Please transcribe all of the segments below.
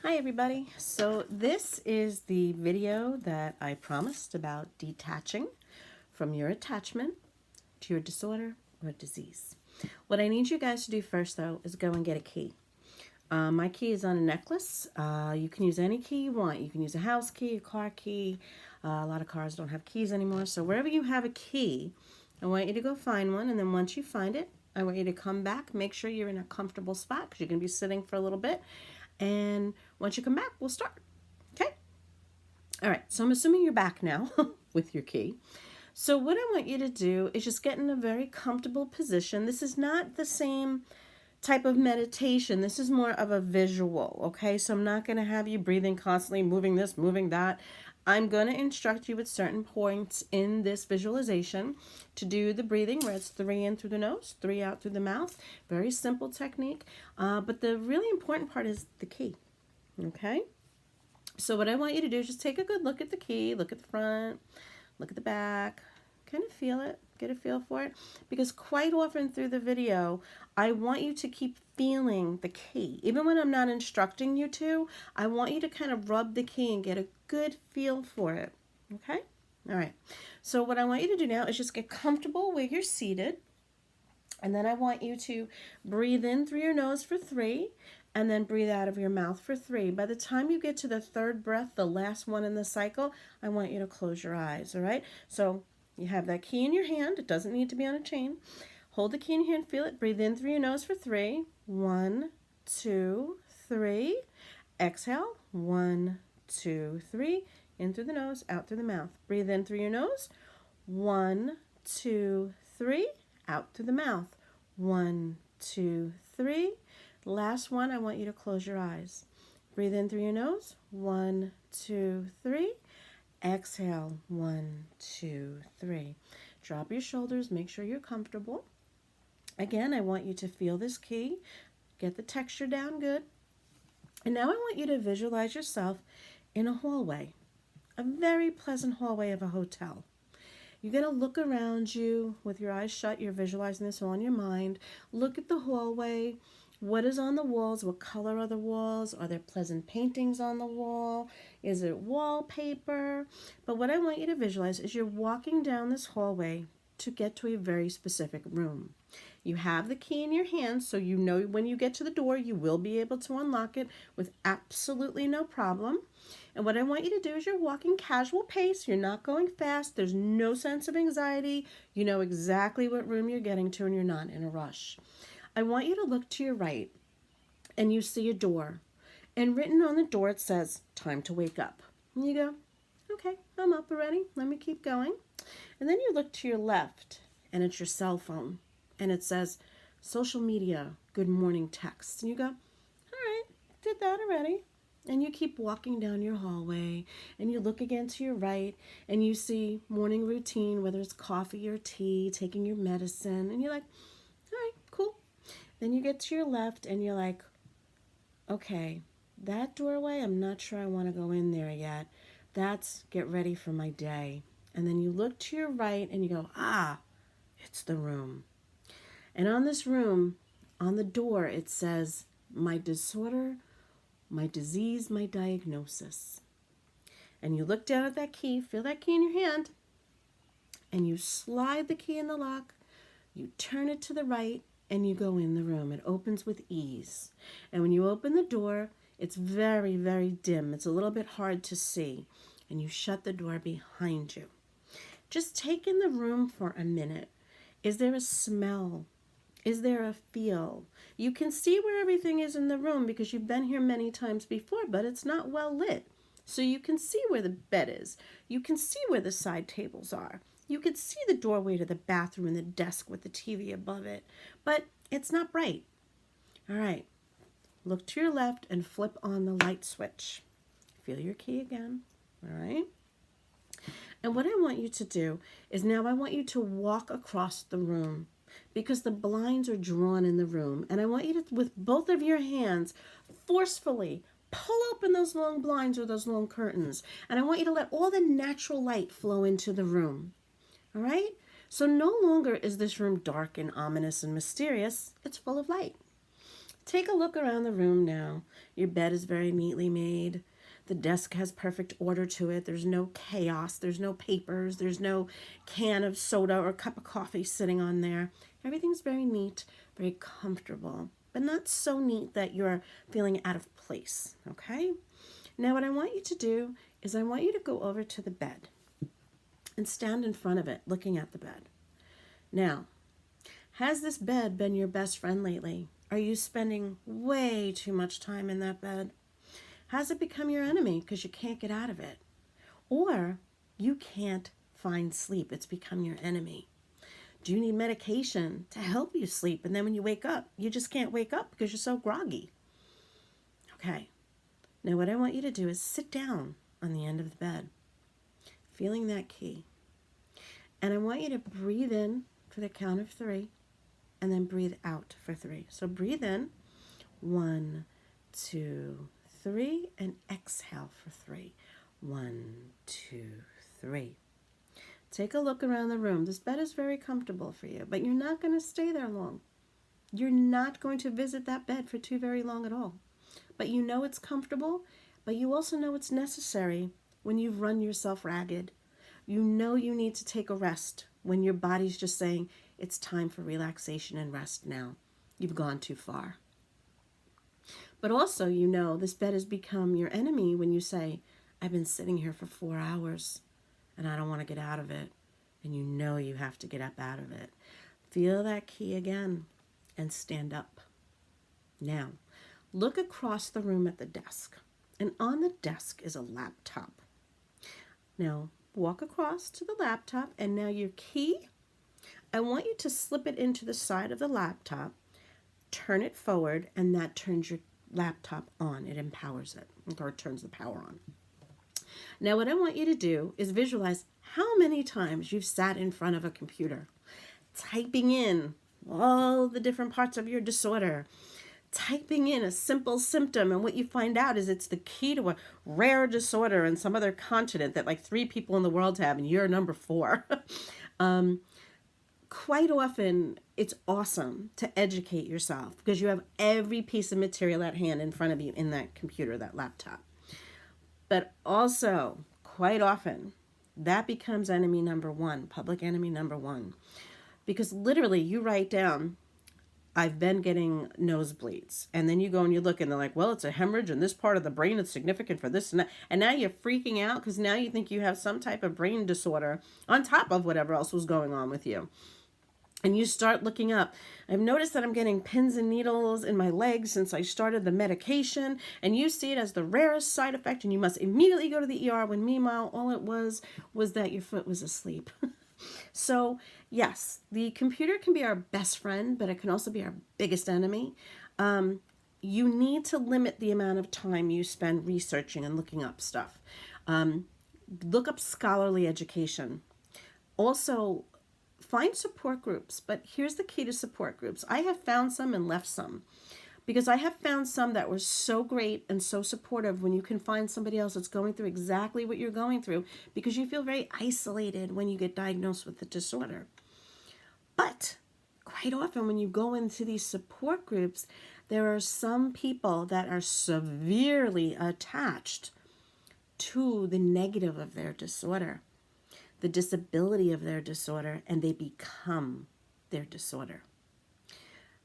Hi everybody. So this is the video that I promised about detaching from your attachment to your disorder or disease. What I need you guys to do first though is go and get a key. My key is on a necklace. You can use any key you want. You can use a house key, a car key. A lot of cars don't have keys anymore. So wherever you have a key, I want you to go find one, and then once you find it, I want you to come back. Make sure you're in a comfortable spot because you're going to be sitting for a little bit. And once you come back, we'll start. Okay? All right, so I'm assuming you're back now with your key. So what I want you to do is just get in a very comfortable position. This is not the same type of meditation. This is more of a visual, okay? So I'm not going to have you breathing constantly, moving this, moving that. I'm going to instruct you at certain points in this visualization to do the breathing where it's 3 in through the nose, 3 out through the mouth. Very simple technique. But the really important part is the key, okay? So what I want you to do is just take a good look at the key, look at the front, look at the back, kind of feel it, get a feel for it. Because quite often through the video, I want you to keep feeling the key. Even when I'm not instructing you to, I want you to kind of rub the key and get a good feel for it. Okay? All right. So what I want you to do now is just get comfortable where you're seated. And then I want you to breathe in through your nose for 3 and then breathe out of your mouth for 3. By the time you get to the third breath, the last one in the cycle, I want you to close your eyes, all right? So you have that key in your hand. It doesn't need to be on a chain. Hold the key in your hand, feel it. Breathe in through your nose for 3. 1, 2, 3. Exhale. 1, 2, 3. In through the nose, out through the mouth. Breathe in through your nose. 1, 2, 3. Out through the mouth. 1, 2, 3. Last one, I want you to close your eyes. Breathe in through your nose. 1, 2, 3. Exhale. 1, 2, 3. Drop your shoulders. Make sure you're comfortable. Again, I want you to feel this key. Get the texture down good. And now I want you to visualize yourself in a hallway. A very pleasant hallway of a hotel. You're going to look around you with your eyes shut. You're visualizing this all in your mind. Look at the hallway. What is on the walls? What color are the walls? Are there pleasant paintings on the wall? Is it wallpaper? But what I want you to visualize is you're walking down this hallway to get to a very specific room. You have the key in your hand, so you know when you get to the door, you will be able to unlock it with absolutely no problem. And what I want you to do is you're walking casual pace. You're not going fast. There's no sense of anxiety. You know exactly what room you're getting to, and you're not in a rush. I want you to look to your right, and you see a door. And written on the door, it says, "Time to wake up." And you go, "Okay, I'm up already. Let me keep going." And then you look to your left, and it's your cell phone. And it says, "Social media, good morning text." And you go, "All right, did that already." And you keep walking down your hallway, and you look again to your right, and you see morning routine, whether it's coffee or tea, taking your medicine, and you're like, "All right, cool." Then you get to your left, and you're like, "Okay, that doorway, I'm not sure I want to go in there yet. That's get ready for my day." And then you look to your right, and you go, "Ah, it's the room." And on this room, on the door, it says, "My disorder, my disease, my diagnosis." And you look down at that key, feel that key in your hand, and you slide the key in the lock, you turn it to the right, and you go in the room. It opens with ease. And when you open the door, it's very, very dim. It's a little bit hard to see. And you shut the door behind you. Just take in the room for a minute. Is there a smell? Is there a feel? You can see where everything is in the room because you've been here many times before, but it's not well lit. So you can see where the bed is. You can see where the side tables are. You can see the doorway to the bathroom and the desk with the TV above it, but it's not bright. All right, look to your left and flip on the light switch. Feel your key again, all right? And what I want you to do is now I want you to walk across the room because the blinds are drawn in the room. And I want you to, with both of your hands, forcefully pull open those long blinds or those long curtains. And I want you to let all the natural light flow into the room. All right? So no longer is this room dark and ominous and mysterious. It's full of light. Take a look around the room now. Your bed is very neatly made. The desk has perfect order to it. There's no chaos. There's no papers. There's no can of soda or cup of coffee sitting on there. Everything's very neat, very comfortable, but not so neat that you're feeling out of place, okay? Now what I want you to do is I want you to go over to the bed and stand in front of it, looking at the bed. Now, has this bed been your best friend lately? Are you spending way too much time in that bed? Has it become your enemy because you can't get out of it? Or you can't find sleep, it's become your enemy. Do you need medication to help you sleep? And then when you wake up, you just can't wake up because you're so groggy. Okay, now what I want you to do is sit down on the end of the bed, feeling that key. And I want you to breathe in for the count of 3, and then breathe out for 3. So breathe in, 1, 2, 3, and exhale for 3. 1, 2, 3. Take a look around the room. This bed is very comfortable for you, but you're not going to stay there long. You're not going to visit that bed for too very long at all. But you know it's comfortable, but you also know it's necessary when you've run yourself ragged. You know you need to take a rest when your body's just saying, it's time for relaxation and rest now. You've gone too far. But also, you know, this bed has become your enemy when you say, I've been sitting here for 4 hours and I don't want to get out of it. And you know you have to get up out of it. Feel that key again and stand up. Now, look across the room at the desk. And on the desk is a laptop. Now, walk across to the laptop, and now your key, I want you to slip it into the side of the laptop, turn it forward, and that turns your laptop on. It empowers it, or it turns the power on. Now what I want you to do is visualize how many times you've sat in front of a computer, typing in all the different parts of your disorder, typing in a simple symptom, and what you find out is it's the key to a rare disorder in some other continent that like 3 people in the world have, and you're number 4. Quite often, it's awesome to educate yourself because you have every piece of material at hand in front of you in that computer, that laptop. But also, quite often, that becomes enemy number 1, public enemy number 1. Because literally, you write down, I've been getting nosebleeds. And then you go and you look and they're like, well, it's a hemorrhage in this part of the brain. It's significant for this and that. And now you're freaking out because now you think you have some type of brain disorder on top of whatever else was going on with you. And you start looking up. I've noticed that I'm getting pins and needles in my legs since I started the medication. And you see it as the rarest side effect. And you must immediately go to the ER when meanwhile all it was that your foot was asleep. So yes, the computer can be our best friend, but it can also be our biggest enemy. You need to limit the amount of time you spend researching and looking up stuff. Look up scholarly education. Also, find support groups, but here's the key to support groups. I have found some and left some because I have found some that were so great and so supportive when you can find somebody else that's going through exactly what you're going through because you feel very isolated when you get diagnosed with the disorder. But quite often when you go into these support groups, there are some people that are severely attached to the negative of their disorder, the disability of their disorder, and they become their disorder.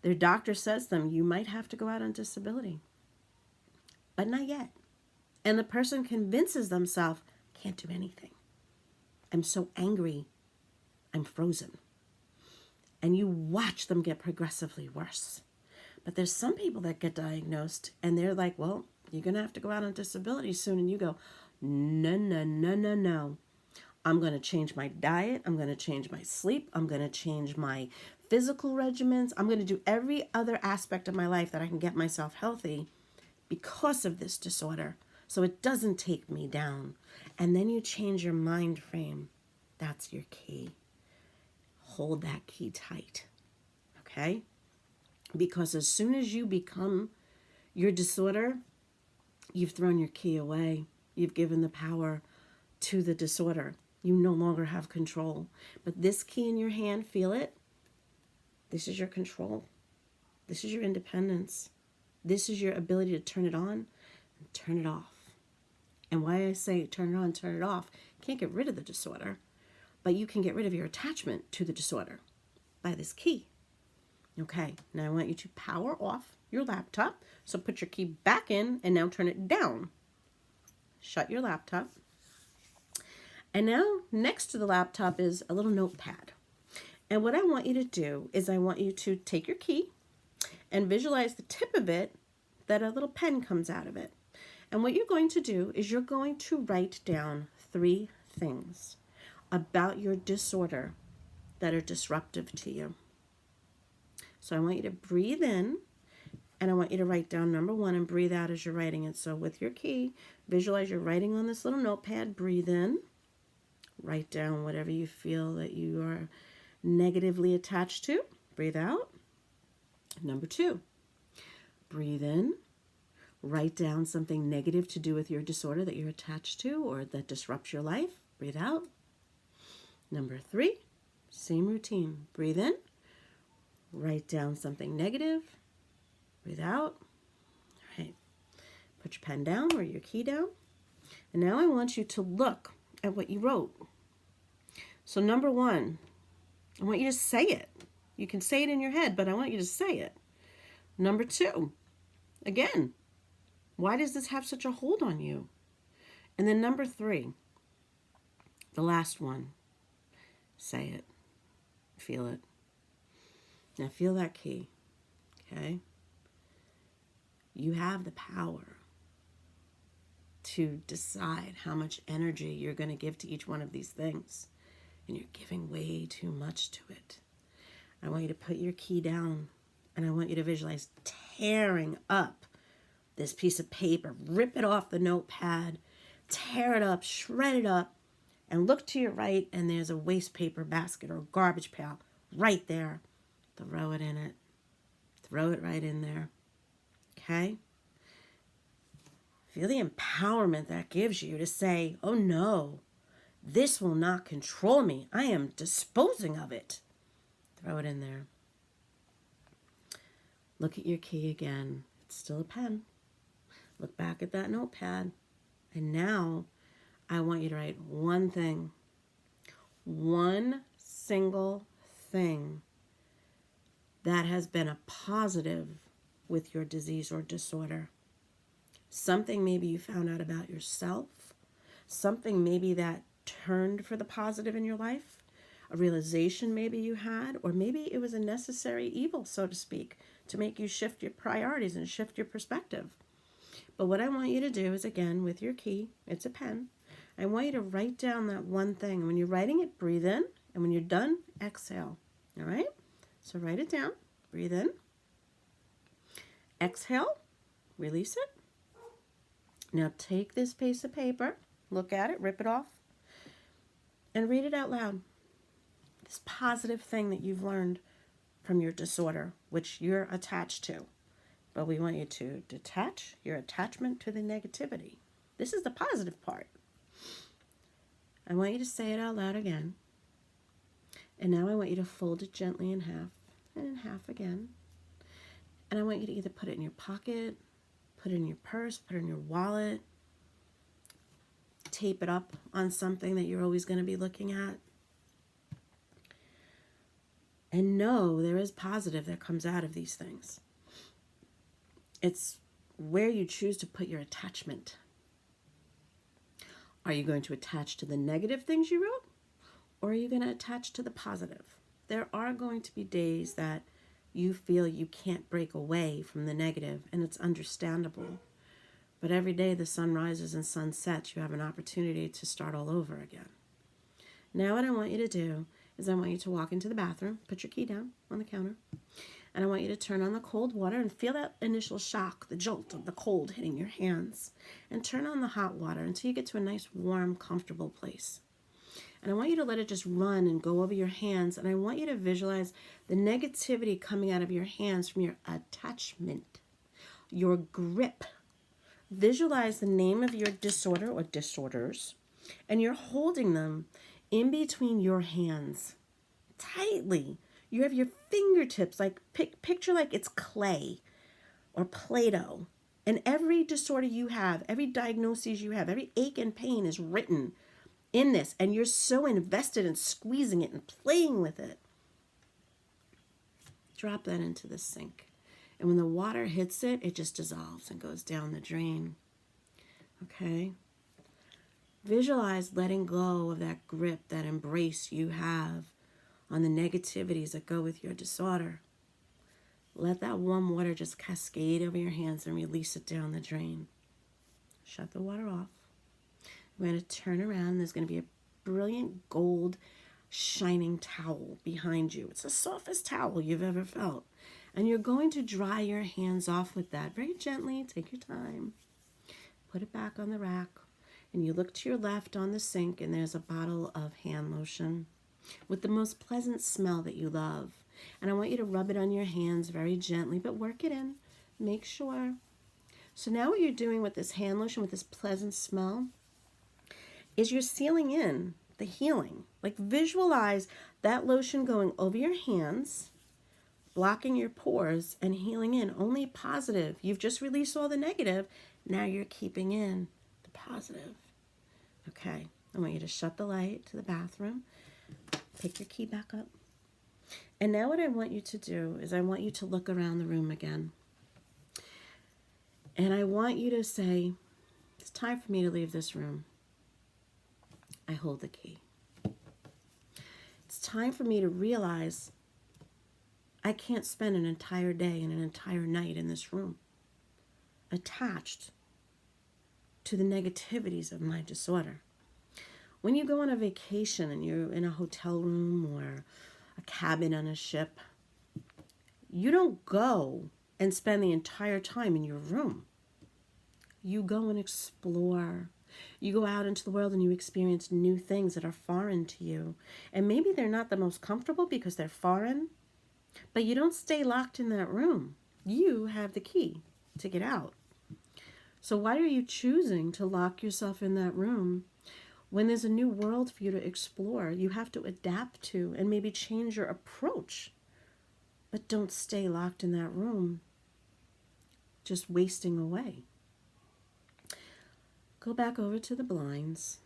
Their doctor says to them, you might have to go out on disability, but not yet. And the person convinces themselves, can't do anything. I'm so angry, I'm frozen. And you watch them get progressively worse. But there's some people that get diagnosed and they're like, well, you're going to have to go out on disability soon. And you go, no, no, no, no, no. I'm going to change my diet. I'm going to change my sleep. I'm going to change my physical regimens. I'm going to do every other aspect of my life that I can get myself healthy because of this disorder. So it doesn't take me down. And then you change your mind frame. That's your key. Hold that key tight. Okay? Because as soon as you become your disorder, you've thrown your key away. You've given the power to the disorder. You no longer have control. But this key in your hand, feel it? This is your control. This is your independence. This is your ability to turn it on and turn it off. And why I say turn it on, turn it off, can't get rid of the disorder, but you can get rid of your attachment to the disorder by this key. Okay, now I want you to power off your laptop. So put your key back in and now turn it down. Shut your laptop. And now next to the laptop is a little notepad. And what I want you to do is I want you to take your key and visualize the tip of it, that a little pen comes out of it. And what you're going to do is you're going to write down 3 things about your disorder that are disruptive to you. So I want you to breathe in, and I want you to write down number 1 and breathe out as you're writing it. So with your key, visualize you're writing on this little notepad. Breathe in, write down whatever you feel that you are negatively attached to. Breathe out. Number 2, breathe in, write down something negative to do with your disorder that you're attached to or that disrupts your life. Breathe out. Number 3, same routine. Breathe in, write down something negative. Breathe out. All right. Put your pen down or your key down. And now I want you to look at what you wrote. So number 1, I want you to say it. You can say it in your head, but I want you to say it. Number 2, again, why does this have such a hold on you? And then number 3, the last one, say it. Feel it. Now feel that key, okay? You have the power to decide how much energy you're going to give to each one of these things. And you're giving way too much to it. I want you to put your key down, and I want you to visualize tearing up this piece of paper. Rip it off the notepad, tear it up, shred it up, and look to your right, and there's a waste paper basket or garbage pail right there. Throw it in it. Throw it right in there. Okay? Feel the empowerment that gives you to say, oh no, this will not control me. I am disposing of it. Throw it in there. Look at your key again. It's still a pen. Look back at that notepad. And now I want you to write one thing. One single thing that has been a positive with your disease or disorder. Something maybe you found out about yourself. Something maybe that turned for the positive in your life. A realization maybe you had, or maybe it was a necessary evil, so to speak, to make you shift your priorities and shift your perspective. But what I want you to do is, again, with your key, it's a pen, I want you to write down that one thing. When you're writing it, breathe in, and when you're done, exhale. All right? So write it down. Breathe in. Exhale. Release it. Now take this piece of paper, look at it, rip it off, and read it out loud. This positive thing that you've learned from your disorder, which you're attached to. But we want you to detach your attachment to the negativity. This is the positive part. I want you to say it out loud again. And now I want you to fold it gently in half and in half again. And I want you to either put it in your pocket, put it in your purse, put it in your wallet, tape it up on something that you're always going to be looking at. And know there is positive that comes out of these things. It's where you choose to put your attachment. Are you going to attach to the negative things you wrote? Or are you going to attach to the positive? There are going to be days that you feel you can't break away from the negative, and it's understandable. But every day the sun rises and sun sets, you have an opportunity to start all over again. Now what I want you to do is I want you to walk into the bathroom, put your key down on the counter, and I want you to turn on the cold water and feel that initial shock, the jolt of the cold hitting your hands, and turn on the hot water until you get to a nice, warm, comfortable place. And I want you to let it just run and go over your hands, and I want you to visualize the negativity coming out of your hands from your attachment, your grip. Visualize the name of your disorder or disorders, and you're holding them in between your hands tightly. You have your fingertips, like picture like it's clay or Play-Doh. And every disorder you have, every diagnosis you have, every ache and pain is written in this. And you're so invested in squeezing it and playing with it. Drop that into the sink. And when the water hits it, it just dissolves and goes down the drain. Okay? Visualize letting go of that grip, that embrace you have on the negativities that go with your disorder. Let that warm water just cascade over your hands and release it down the drain. Shut the water off. We're going to turn around. There's going to be a brilliant gold shining towel behind you. It's the softest towel you've ever felt. And you're going to dry your hands off with that very gently. Take your time. Put it back on the rack. And you look to your left on the sink, and there's a bottle of hand lotion with the most pleasant smell that you love. And I want you to rub it on your hands very gently, but work it in. Make sure. So now what you're doing with this hand lotion, with this pleasant smell, is you're sealing in the healing. Like, visualize that lotion going over your hands, blocking your pores and healing in only positive. You've just released all the negative. Now you're keeping in the positive. Okay, I want you to shut the light to the bathroom. Pick your key back up. And now what I want you to do is I want you to look around the room again. And I want you to say, it's time for me to leave this room. I hold the key. It's time for me to realize I can't spend an entire day and an entire night in this room attached to the negativities of my disorder. When you go on a vacation and you're in a hotel room or a cabin on a ship, you don't go and spend the entire time in your room. You go and explore. You go out into the world and you experience new things that are foreign to you. And maybe they're not the most comfortable because they're foreign, but you don't stay locked in that room. You have the key to get out. So why are you choosing to lock yourself in that room when there's a new world for you to explore? You have to adapt to and maybe change your approach. But don't stay locked in that room, just wasting away. Go back over to the blinds.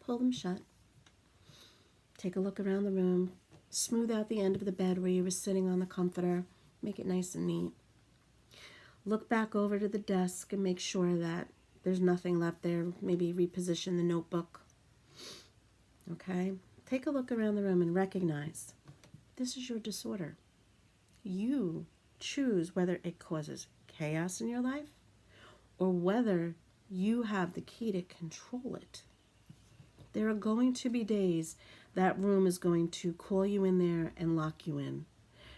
Pull them shut. Take a look around the room. Smooth out the end of the bed where you were sitting on the comforter. Make it nice and neat. Look back over to the desk and make sure that there's nothing left there. Maybe reposition the notebook. Okay? Take a look around the room and recognize this is your disorder. You choose whether it causes chaos in your life or whether you have the key to control it. There are going to be days that room is going to call you in there and lock you in.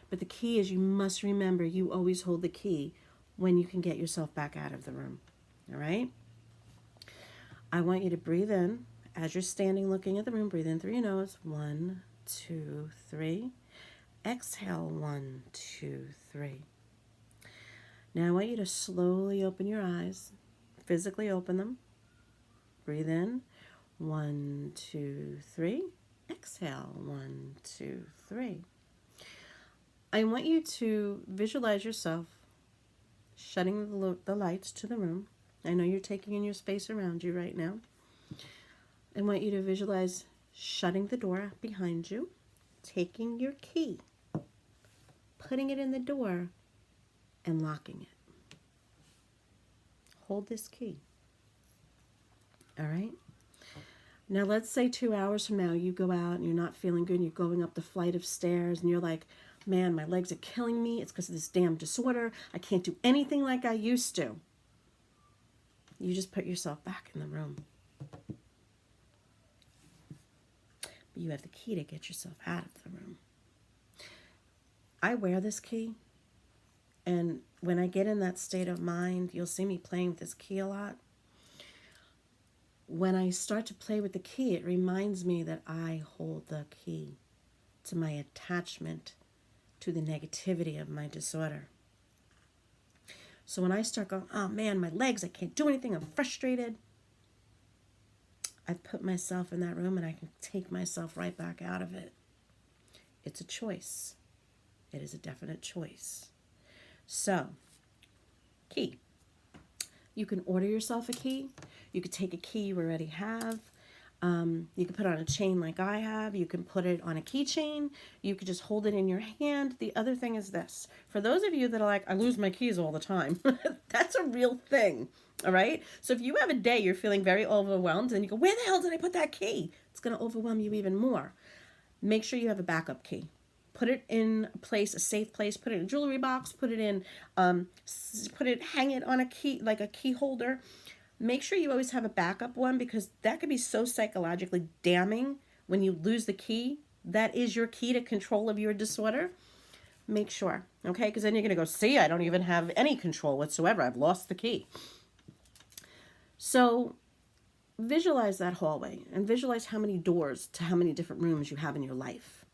But the key is you must remember you always hold the key when you can get yourself back out of the room. All right? I want you to breathe in. As you're standing looking at the room, breathe in through your nose. 1, 2, 3. Exhale, 1, 2, 3. Now I want you to slowly open your eyes. Physically open them. Breathe in. 1, 2, 3. Exhale. 1, 2, 3. I want you to visualize yourself shutting the lights to the room. I know you're taking in your space around you right now. I want you to visualize shutting the door behind you, taking your key, putting it in the door, and locking it. Hold this key. All right? Now let's say 2 hours from now you go out and you're not feeling good and you're going up the flight of stairs and you're like, man, my legs are killing me. It's because of this damn disorder. I can't do anything like I used to. You just put yourself back in the room. But you have the key to get yourself out of the room. I wear this key, and when I get in that state of mind, you'll see me playing with this key a lot. When I start to play with the key, it reminds me that I hold the key to my attachment to the negativity of my disorder. So when I start going, oh man, my legs, I can't do anything, I'm frustrated, I put myself in that room and I can take myself right back out of it. It's a choice. It is a definite choice. So Key. You can order yourself a key. You could take a key you already have. You can put it on a chain like I have. You can put it on a keychain. You could just hold it in your hand. The other thing is this. For those of you that are like, I lose my keys all the time, that's a real thing. All right? So if you have a day you're feeling very overwhelmed and you go, where the hell did I put that key? It's going to overwhelm you even more. Make sure you have a backup key. Put it in a place, a safe place. Put it in a jewelry box. Put it in, hang it on a key, like a key holder. Make sure you always have a backup one, because that could be so psychologically damning when you lose the key. That is your key to control of your disorder. Make sure, okay? Because then you're going to go, see, I don't even have any control whatsoever. I've lost the key. So visualize that hallway and visualize how many doors to how many different rooms you have in your life.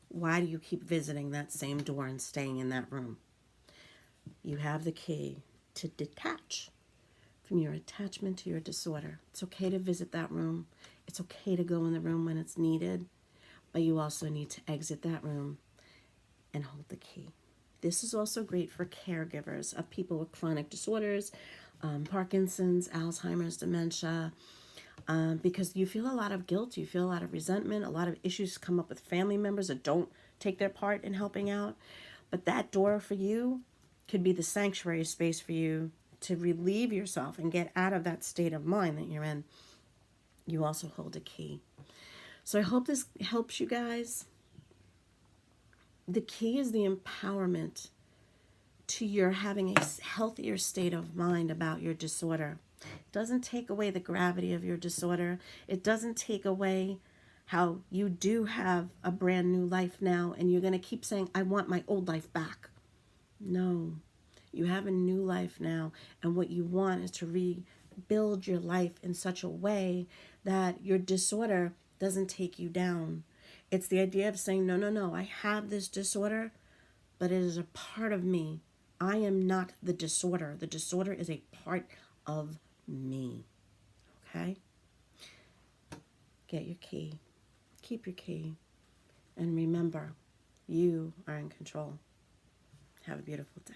Why do you keep visiting that same door and staying in that room? You have the key to detach from your attachment to your disorder. It's okay to visit that room. It's okay to go in the room when it's needed, but you also need to exit that room and hold the key. This is also great for caregivers of people with chronic disorders, Parkinson's, Alzheimer's, dementia, because you feel a lot of guilt, you feel a lot of resentment, a lot of issues come up with family members that don't take their part in helping out. But that door for you could be the sanctuary space for you to relieve yourself and get out of that state of mind that you're in. You also hold a key. So I hope this helps you guys. The key is the empowerment to your having a healthier state of mind about your disorder. It doesn't take away the gravity of your disorder. It doesn't take away how you do have a brand new life now and you're going to keep saying, I want my old life back. No, you have a new life now, and what you want is to rebuild your life in such a way that your disorder doesn't take you down. It's the idea of saying, no, no, no, I have this disorder, but it is a part of me. I am not the disorder. The disorder is a part of me. Okay? Get your key. Keep your key. And remember, you are in control. Have a beautiful day.